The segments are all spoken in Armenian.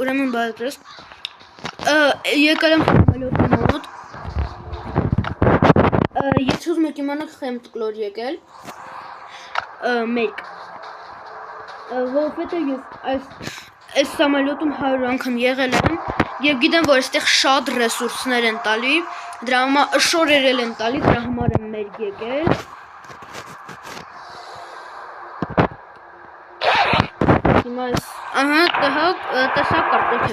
ուրեմն բարձրս եկել եմ համալյոտի մոտ եթե ուզում եք իմանալ խեմ կլոր եկել մեկ որովհետև ես այս համալյոտում 100 անգամ եղել եմ եւ գիտեմ որ այստեղ շատ ռեսուրսներ են տալի դրա համար շորերել են տալի դրա համար եմ մեր եկել հիմա ահա տեսակ կարծեք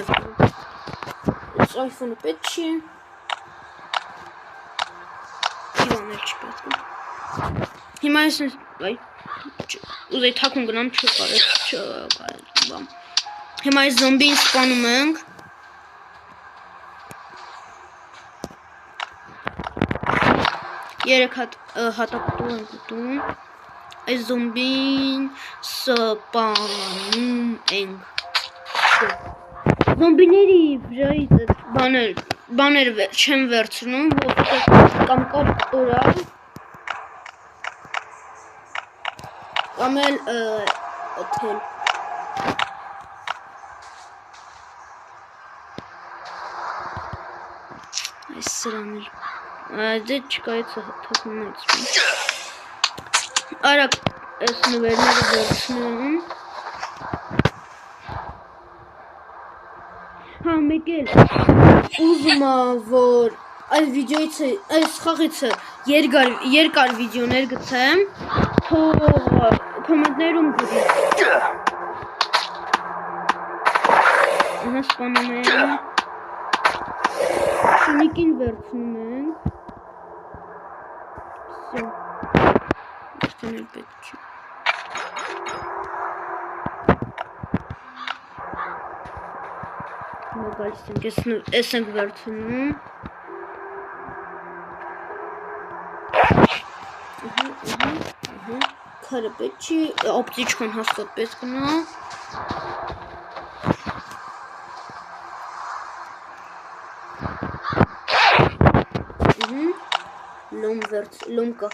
ես iPhone-ը պետք չի իրանել չպետք հիմա ես ուզեի թաքուն գնամ չկարեց հիմա այս զոմբին սպանում ենք երեք հատապտուղ ենք ուտում այս զոմբին սպանում ենք զոմբիների վրայից բաներ չեմ վերցնում կամ կապտորա կամ էլ օթել այս սրան էլ դե չկա այդ թափումից արագ այս նվերները վերցնում հա մեկ էլ ուզում որ այս վիդեոից այս խաղից երկար վիդեոներ գցեմ թող կոմենտներում գրի ահա սպանում եմ շնիկին վերցնում ենք всё Արդեն էլ պետք չի Նագալիս ենք ես ենք վերցնում քարը պետք չի օպտիչքան հաստատ պետք գնա լոմ կա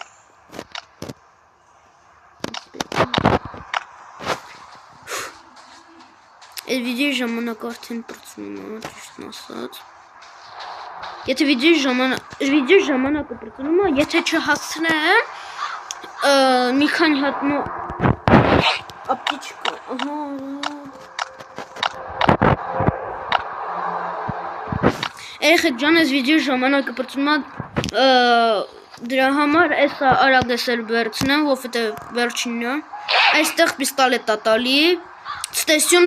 Այդ վիդեոյի ժամանակ արդեն պրծնում է ճիշտն ասած Եթե վիդեոյի ժամանակը պրծնում է եթե չհասցնեմ մի քանի հատ ապտիչկա ահա Երեխեք ջան այս վիդեոյի ժամանակը պրծնում է դրա համար այս արագ դեսել վերցնեմ որովհետև վերջինն է այստեղ պիստոլետ է տալի ցտեսյուն